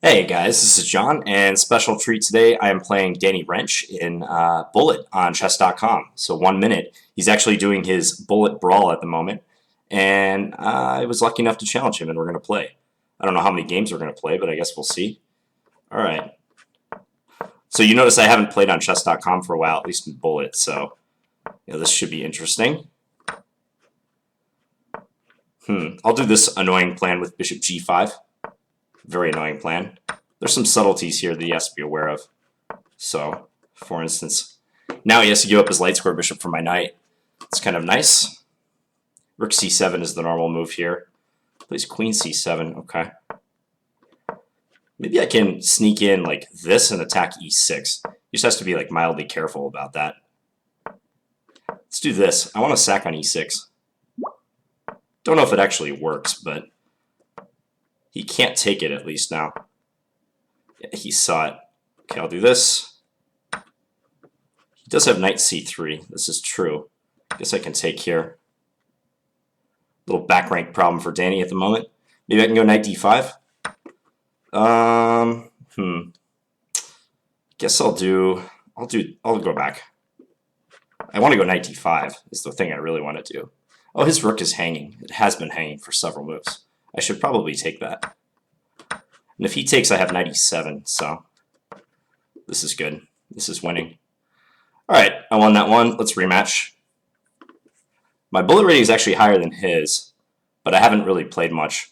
Hey guys, this is John, and special treat today. I am playing Daniel Rensch in Bullet on chess.com. So 1 minute. He's actually doing his Bullet Brawl at the moment, and I was lucky enough to challenge him, and we're going to play. I don't know how many games we're going to play, but I guess we'll see. All right. So you notice I haven't played on chess.com for a while, at least in Bullet, so this should be interesting. I'll do this annoying plan with Bishop g5. Very annoying plan. There's some subtleties here that he has to be aware of. So, for instance, now he has to give up his light square bishop for my knight. It's kind of nice. Rook c7 is the normal move here. Plays queen c7. Okay. Maybe I can sneak in like this and attack e6. He just has to be like mildly careful about that. Let's do this. I want to sack on e6. Don't know if it actually works, but he can't take it at least now. Yeah, he saw it. Okay, I'll do this. He does have knight c3. This is true. I guess I can take here. Little back rank problem for Danny at the moment. Maybe I can go knight d5. Guess I'll go back. I want to go knight d5 is the thing I really want to do. Oh, his rook is hanging. It has been hanging for several moves. I should probably take that. And if he takes, I have knight e7, so this is good. This is winning. All right, I won that one. Let's rematch. My bullet rating is actually higher than his, but I haven't really played much.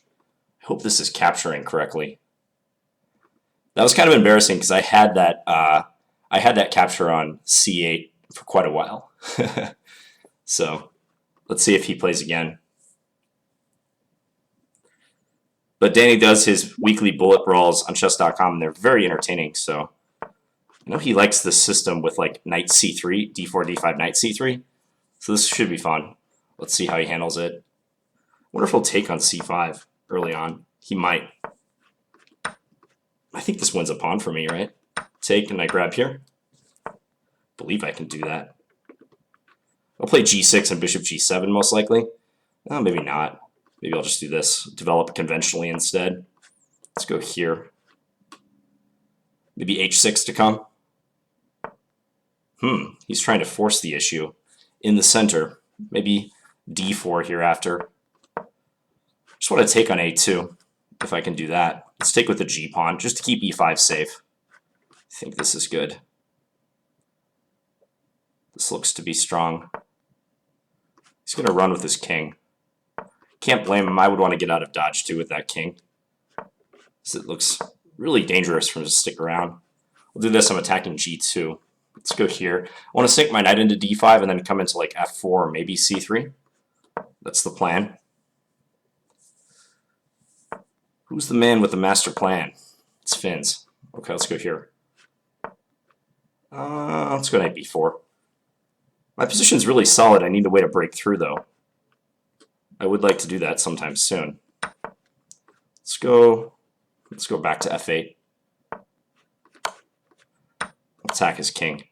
I hope this is capturing correctly. That was kind of embarrassing because I had that capture on c8 for quite a while. So let's see if he plays again. But Danny does his weekly bullet brawls on chess.com, and they're very entertaining. So I know he likes this system with like knight c3, d4, d5, knight c3. So this should be fun. Let's see how he handles it. I wonder if he'll take on c5 early on. He might. I think this wins a pawn for me, right? Take, and I grab here. Believe I can do that. I'll play g6 and bishop g7 most likely. Oh, maybe not. Maybe I'll just do this. Develop conventionally instead. Let's go here. Maybe h6 to come. He's trying to force the issue in the center. Maybe d4 here after. Just want to take on a2 if I can do that. Let's take with the g pawn just to keep e5 safe. I think this is good. This looks to be strong. He's going to run with his king. Can't blame him. I would want to get out of dodge too with that king. So it looks really dangerous for him to stick around. We'll do this. I'm attacking g2. Let's go here. I want to sink my knight into d5 and then come into like f4 or maybe c3. That's the plan. Who's the man with the master plan? It's Finn's. Okay, let's go here. Let's go knight b4. My position's really solid. I need a way to break through, though. I would like to do that sometime soon. Let's go back to f8. Attack his king.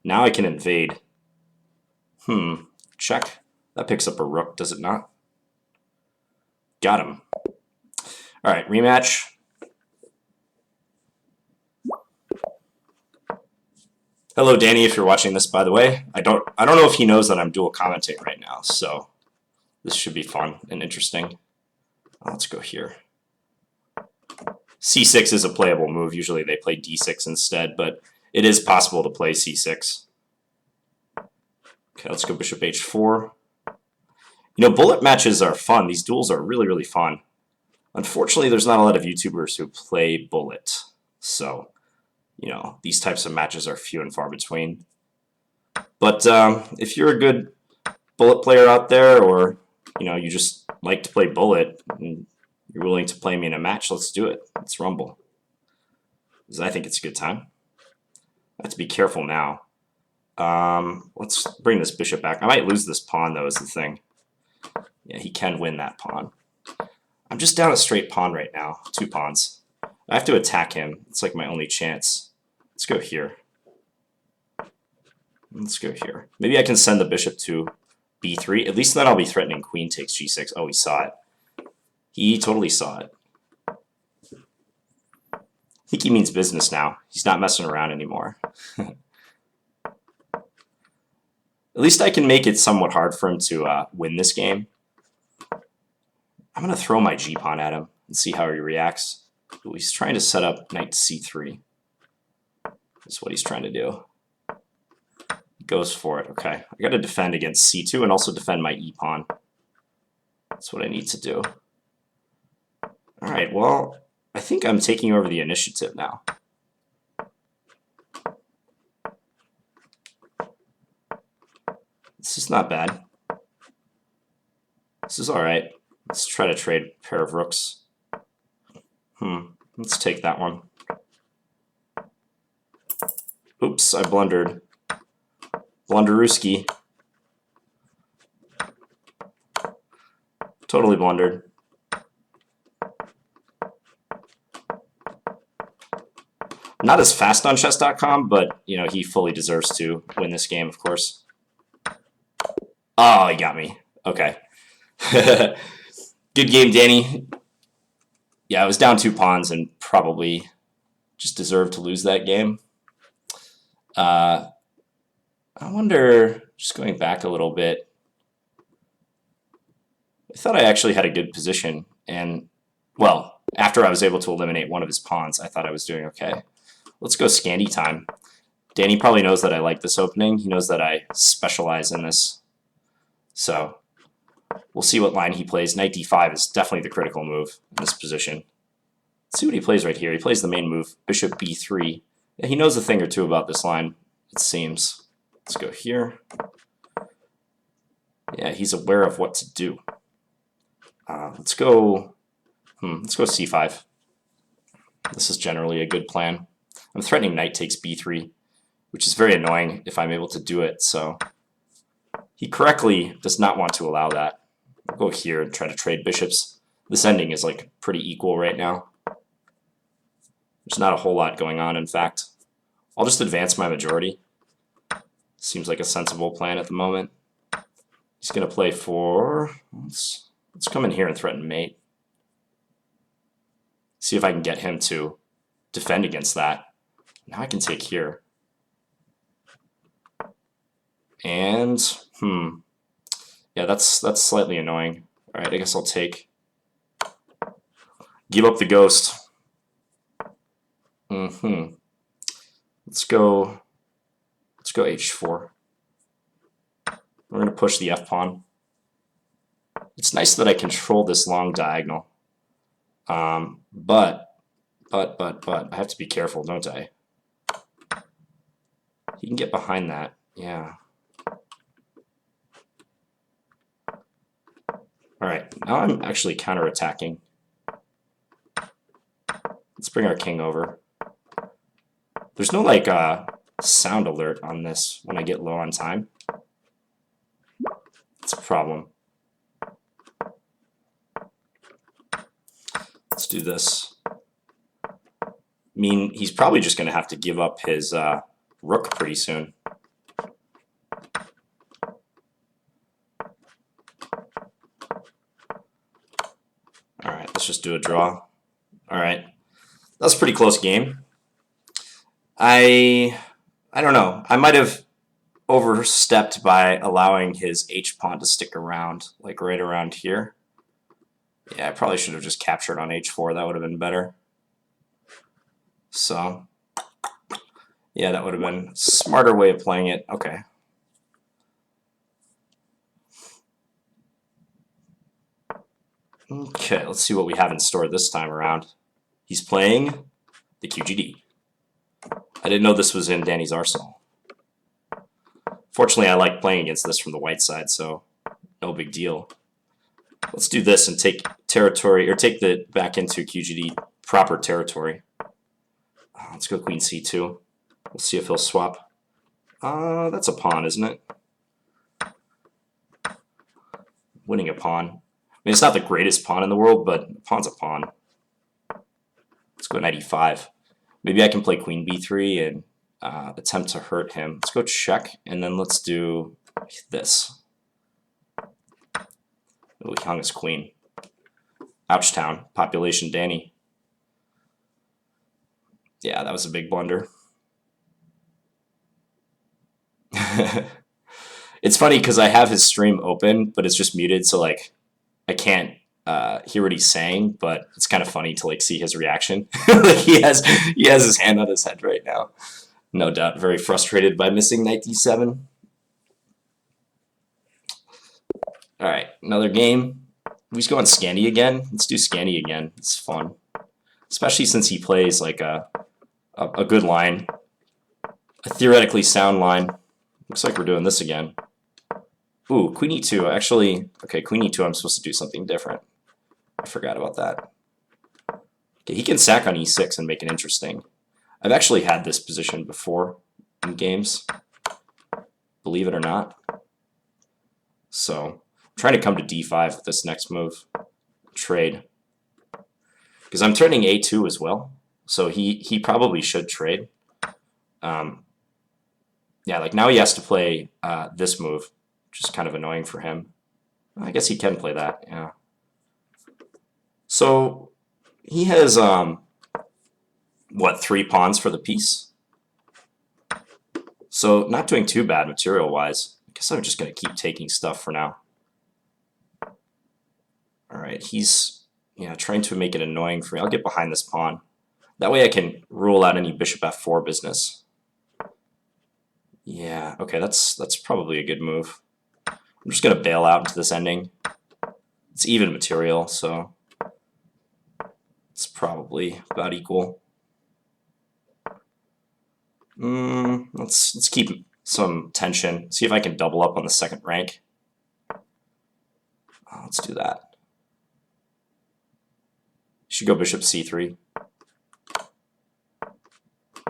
Now I can invade. Check. That picks up a rook, does it not? Got him. All right, rematch. Hello, Danny, if you're watching this, by the way. I don't know if he knows that I'm dual commentating right now, so this should be fun and interesting. Let's go here. c6 is a playable move. Usually they play d6 instead, but it is possible to play c6. Okay, let's go bishop h4. Bullet matches are fun. These duels are really, really fun. Unfortunately, there's not a lot of YouTubers who play bullet, so these types of matches are few and far between. But if you're a good bullet player out there, or you just like to play bullet and you're willing to play me in a match, let's do it. Let's rumble. Because I think it's a good time. I have to be careful now. Let's bring this bishop back. I might lose this pawn, though, is the thing. Yeah, he can win that pawn. I'm just down a straight pawn right now. 2 pawns. I have to attack him. It's like my only chance. Let's go here. Let's go here. Maybe I can send the bishop to b3. At least then I'll be threatening queen takes g6. Oh, he saw it. He totally saw it. think he means business now. He's not messing around anymore. At least I can make it somewhat hard for him to win this game. I'm going to throw my g-pawn at him and see how he reacts. Ooh, he's trying to set up knight c3. That's what he's trying to do. He goes for it. Okay, I got to defend against c2 and also defend my e-pawn. That's what I need to do. All right, well, I think I'm taking over the initiative now. This is not bad. This is all right. Let's try to trade a pair of rooks. Let's take that one. Oops, I blundered. Blunderooski. Totally blundered. Not as fast on chess.com, but you know, he fully deserves to win this game, of course. Oh, he got me. Okay. Good game, Danny. Yeah, I was down 2 pawns and probably just deserved to lose that game. I wonder, just going back a little bit, I thought I actually had a good position. And, well, after I was able to eliminate one of his pawns, I thought I was doing okay. Let's go Scandi time. Danny probably knows that I like this opening. He knows that I specialize in this. So we'll see what line he plays. Knight d5 is definitely the critical move in this position. Let's see what he plays right here. He plays the main move, bishop b3. Yeah, he knows a thing or two about this line, it seems. Let's go here. Yeah, he's aware of what to do. Let's go c5. This is generally a good plan. I'm threatening knight takes b3, which is very annoying if I'm able to do it. So he correctly does not want to allow that. I'll go here and try to trade bishops. This ending is like pretty equal right now. There's not a whole lot going on, in fact. I'll just advance my majority. Seems like a sensible plan at the moment. He's going to play for... Let's come in here and threaten mate. See if I can get him to defend against that. Now I can take here. And, yeah, that's slightly annoying. All right, I guess I'll take. Give up the ghost. Let's go h4. We're going to push the f-pawn. It's nice that I control this long diagonal. But I have to be careful, don't I? He can get behind that, yeah. Alright, now I'm actually counterattacking. Let's bring our king over. There's no, like, sound alert on this when I get low on time. It's a problem. Let's do this. I mean, he's probably just going to have to give up his rook pretty soon. Alright, let's just do a draw. Alright. That's a pretty close game. I don't know. I might have overstepped by allowing his h-pawn to stick around, like right around here. Yeah, I probably should have just captured on h4. That would have been better. So, yeah, that would have been a smarter way of playing it. Okay. Okay, let's see what we have in store this time around. He's playing the QGD. I didn't know this was in Danny's arsenal. Fortunately, I like playing against this from the white side, so no big deal. Let's do this and take territory, or take the back into QGD proper territory. Let's go queen c2. We'll see if he'll swap. That's a pawn, isn't it? Winning a pawn. I mean, it's not the greatest pawn in the world, but a pawn's a pawn. Let's go knight e5. Maybe I can play queen b3 and attempt to hurt him. Let's go check, and then let's do this. Oh, he hung his queen. Ouchtown. Population Danny. Yeah, that was a big blunder. It's funny because I have his stream open, but it's just muted, so like I can't hear what he's saying. But it's kind of funny to like see his reaction. Like he has his hand on his head right now, no doubt, very frustrated by missing knight d7. All right, another game. We just go on Scandy again. Let's do Scandy again. It's fun, especially since he plays like a good line, a theoretically sound line. Looks like we're doing this again. Ooh, queen e2. Actually, okay, queen e2, I'm supposed to do something different. I forgot about that. Okay, he can sack on e6 and make it interesting. I've actually had this position before in games, believe it or not. So I'm trying to come to d5 with this next move. Trade. Because I'm threatening a2 as well, so he probably should trade. Yeah, like now he has to play this move, which is kind of annoying for him. I guess he can play that, yeah. So he has, what, 3 pawns for the piece? So not doing too bad material-wise. I guess I'm just going to keep taking stuff for now. All right, he's trying to make it annoying for me. I'll get behind this pawn. That way I can rule out any bishop f4 business. Yeah, okay, that's probably a good move. I'm just going to bail out into this ending. It's even material, so it's probably about equal. Let's keep some tension. See if I can double up on the second rank. Let's do that. Should go bishop c3.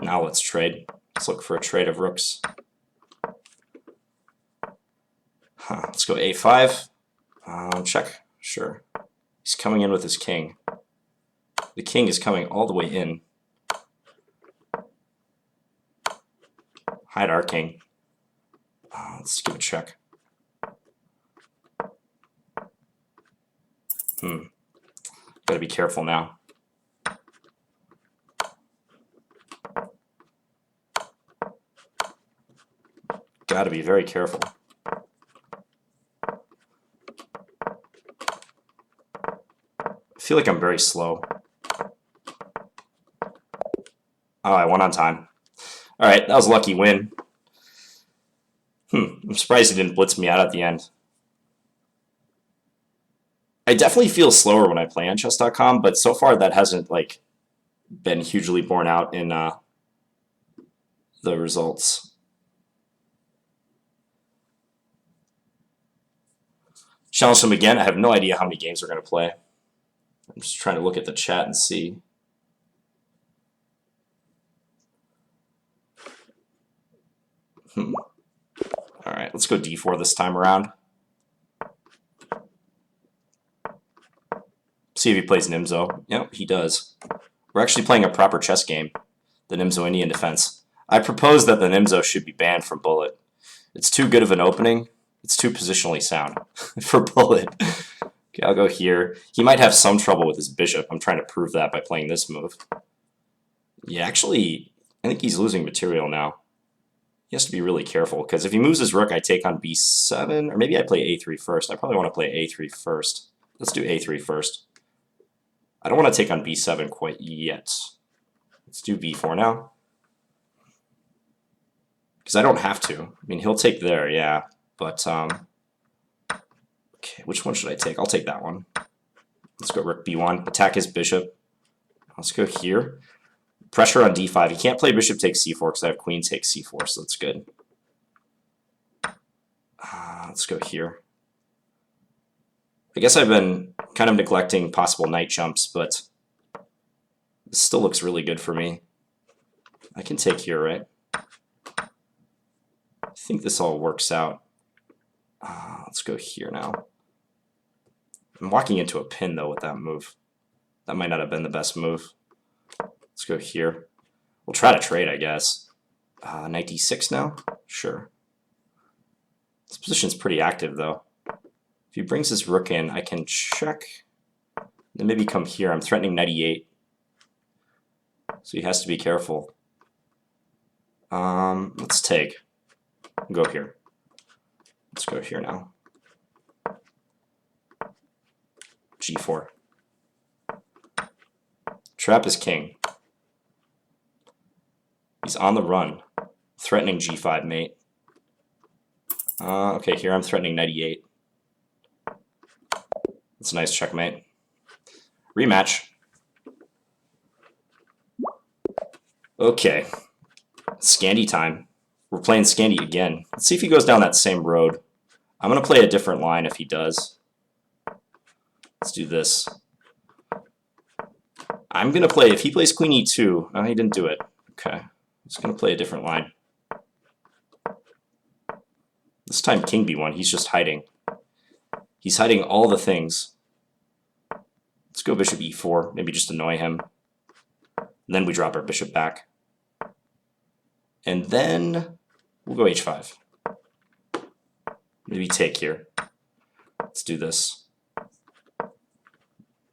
Now let's trade. Let's look for a trade of rooks. Let's go a5. Check. Sure. He's coming in with his king. The king is coming all the way in. Hide our king. Let's give a check. Gotta be careful now. Gotta be very careful. I feel like I'm very slow. Oh, I won on time. Alright, that was a lucky win. I'm surprised he didn't blitz me out at the end. I definitely feel slower when I play on chess.com, but so far that hasn't like been hugely borne out in the results. Challenge them again. I have no idea how many games we're going to play. I'm just trying to look at the chat and see. All right, let's go d4 this time around. See if he plays Nimzo. Yep, he does. We're actually playing a proper chess game, the Nimzo Indian defense. I propose that the Nimzo should be banned from Bullet. It's too good of an opening. It's too positionally sound for Bullet. Okay, I'll go here. He might have some trouble with his bishop. I'm trying to prove that by playing this move. Yeah, actually, I think he's losing material now. He has to be really careful, because if he moves his rook, I take on b7, or maybe I play a3 first. I probably want to play a3 first. Let's do a3 first. I don't want to take on b7 quite yet. Let's do b4 now. Because I don't have to. I mean, he'll take there, yeah. But, okay, which one should I take? I'll take that one. Let's go rook b1, attack his bishop. Let's go here. Pressure on d5. He can't play bishop takes c4 because I have queen takes c4, so that's good. Let's go here. I guess I've been kind of neglecting possible knight jumps, but this still looks really good for me. I can take here, right? I think this all works out. Let's go here now. I'm walking into a pin, though, with that move. That might not have been the best move. Let's go here. We'll try to trade, I guess. Knight d6 now? Sure. This position's pretty active, though. If he brings his rook in, I can check. Then maybe come here. I'm threatening knight e8. So he has to be careful. Let's take. Go here. Let's go here now. G4. Trap is king. He's on the run. Threatening G5 mate. Okay, here I'm threatening knight E8. That's a nice checkmate. Rematch. Okay. Scandy time. We're playing Scandy again. Let's see if he goes down that same road. I'm going to play a different line if he does. Let's do this. I'm going to play, if he plays Queen E2, no, he didn't do it. Okay. I'm just going to play a different line. This time King B1, he's just hiding. He's hiding all the things. Let's go Bishop E4, maybe just annoy him. And then we drop our bishop back. And then we'll go H5. Maybe take here. Let's do this.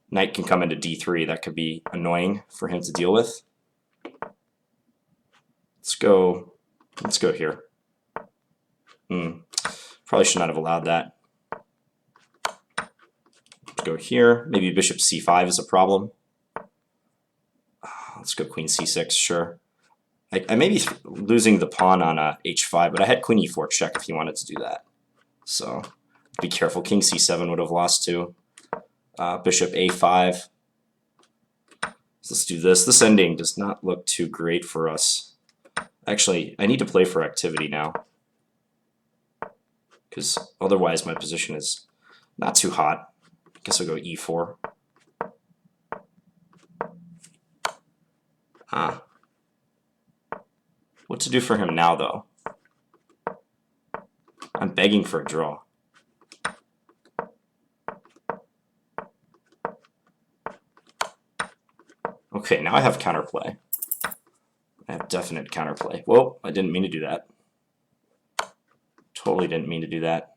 Knight can come into D3. That could be annoying for him to deal with. Let's go here. Probably should not have allowed that. Let's go here. Maybe bishop C5 is a problem. Let's go Queen C6, sure. I may be losing the pawn on H5, but I had Queen E4 check if he wanted to do that. So be careful. King C7 would have lost too. Bishop A5. So let's do this. This ending does not look too great for us. Actually, I need to play for activity now, because otherwise my position is not too hot. I guess I'll go E4. What to do for him now, though? I'm begging for a draw. Okay, now I have counterplay. I have definite counterplay. Whoa, I didn't mean to do that. Totally didn't mean to do that.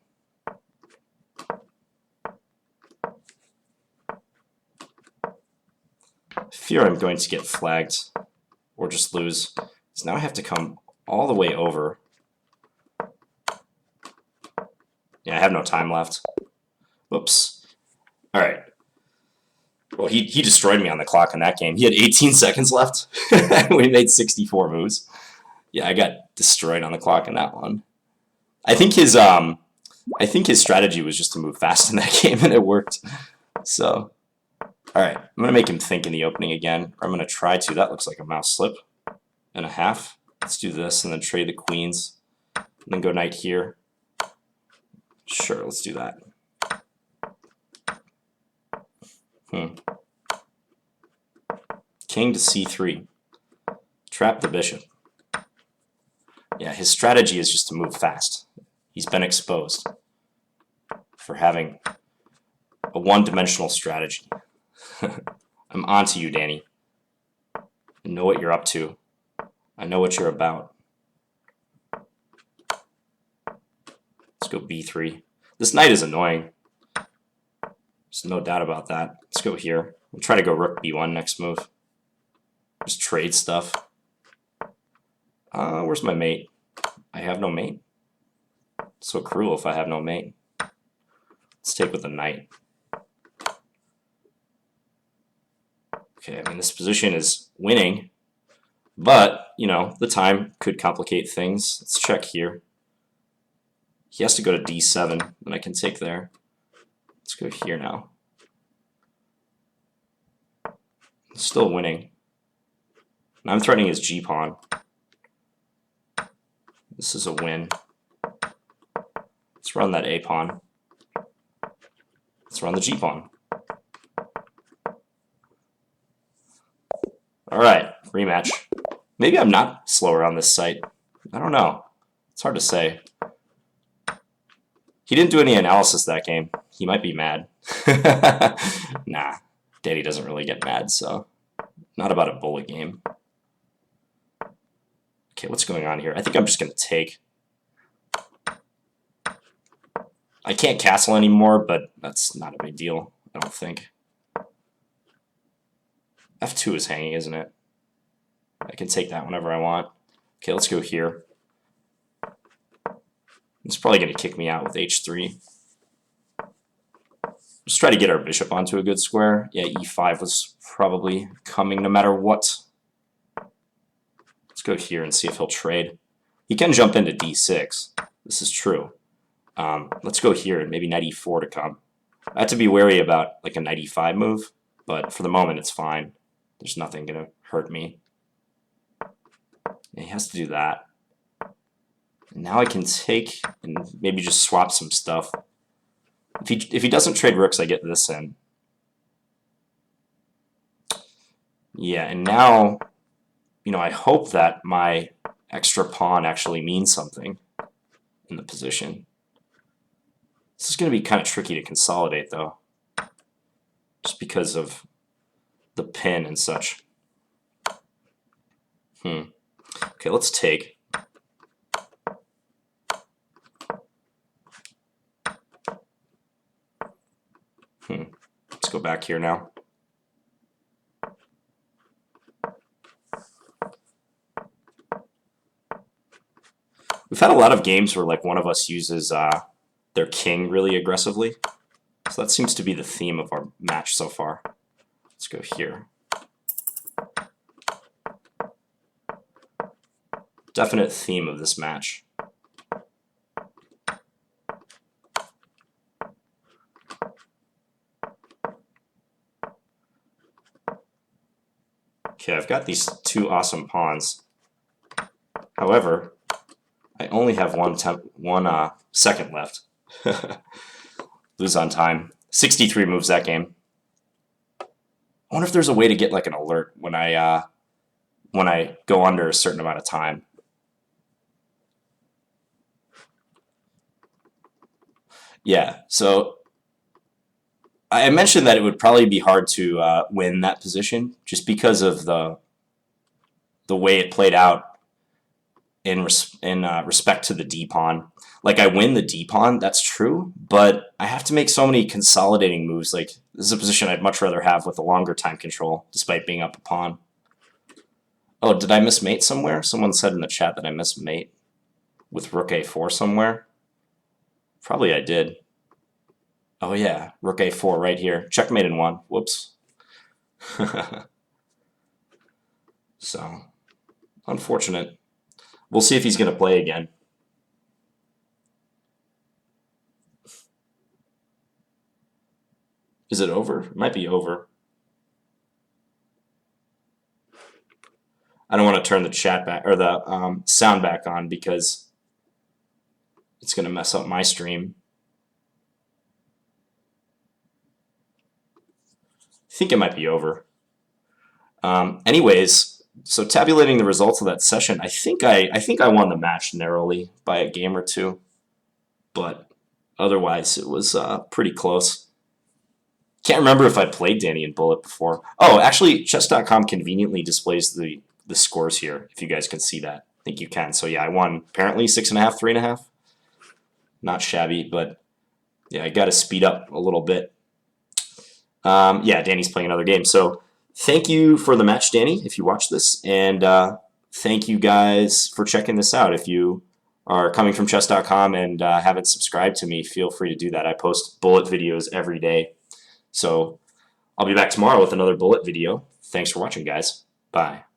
I fear I'm going to get flagged or just lose. So now I have to come all the way over. Yeah, I have no time left. Whoops. All right. Well, he destroyed me on the clock in that game. He had 18 seconds left. We made 64 moves. Yeah, I got destroyed on the clock in that one. I think his strategy was just to move fast in that game, and it worked. So, all right, I'm gonna make him think in the opening again. Or I'm gonna try to. That looks like a mouse slip and a half. Let's do this, and then trade the queens, and then go knight here. Sure, let's do that. King to C3. Trap the bishop. Yeah, his strategy is just to move fast. He's been exposed for having a one-dimensional strategy. I'm on to you, Danny. I know what you're up to. I know what you're about. Let's go B3. This knight is annoying. There's no doubt about that. Let's go here. We'll try to go rook B1 next move. Just trade stuff. Where's my mate? I have no mate. So cruel if I have no mate. Let's take with the knight. Okay, I mean, this position is winning, but, you know, the time could complicate things. Let's check here. He has to go to D7, and I can take there. Let's go here now. Still winning. And I'm threatening his G-pawn. This is a win. Let's run that A-pawn. Let's run the G-pawn. Alright, rematch. Maybe I'm not slower on this site. I don't know. It's hard to say. He didn't do any analysis that game. He might be mad. Nah, Danny doesn't really get mad, so not about a bullet game. Okay, what's going on here? I think I'm just going to take. I can't castle anymore, but that's not a big deal, I don't think. F2 is hanging, isn't it? I can take that whenever I want. Okay, let's go here. It's probably going to kick me out with h3. Let's try to get our bishop onto a good square. Yeah, e5 was probably coming no matter what. Let's go here and see if he'll trade. He can jump into d6. This is true. Let's go here and maybe knight e4 to come. I have to be wary about like a knight e5 move, but for the moment it's fine. There's nothing going to hurt me. Yeah, he has to do that. And now I can take and maybe just swap some stuff. If he doesn't trade rooks, I get this in. Yeah, and now, you know, I hope that my extra pawn actually means something in the position. This is going to be kind of tricky to consolidate, though, just because of the pin and such. Okay, let's take. Let's go back here now. We've had a lot of games where like one of us uses their king really aggressively. So that seems to be the theme of our match so far. Let's go here. Definite theme of this match. Okay, I've got these two awesome pawns. However, I only have one second left. Lose on time. 63 moves that game. I wonder if there's a way to get like an alert when I go under a certain amount of time. Yeah, so I mentioned that it would probably be hard to win that position just because of the way it played out in respect to the d-pawn. Like, I win the d-pawn, that's true, but I have to make so many consolidating moves. Like, this is a position I'd much rather have with a longer time control, despite being up a pawn. Oh, did I miss mate somewhere? Someone said in the chat that I missed mate with rook a4 somewhere. Probably I did. Oh yeah, rook a4 right here. Checkmate in one. Whoops. So, unfortunate. We'll see if he's going to play again. Is it over? It might be over. I don't want to turn the chat back or the sound back on because it's going to mess up my stream. I think it might be over. Anyways, so tabulating the results of that session, I think I won the match narrowly by a game or two, but otherwise it was pretty close. Can't remember if I played Danny in Bullet before. Oh, actually, chess.com conveniently displays the scores here, if you guys can see that. I think you can. So yeah, I won apparently 6.5, 3.5. Not shabby, but yeah, I got to speed up a little bit. Yeah, Danny's playing another game. So thank you for the match, Danny, if you watch this, and thank you guys for checking this out. If you are coming from chess.com and haven't subscribed to me, feel free to do that. I post bullet videos every day. So I'll be back tomorrow with another bullet video. Thanks for watching, guys. Bye.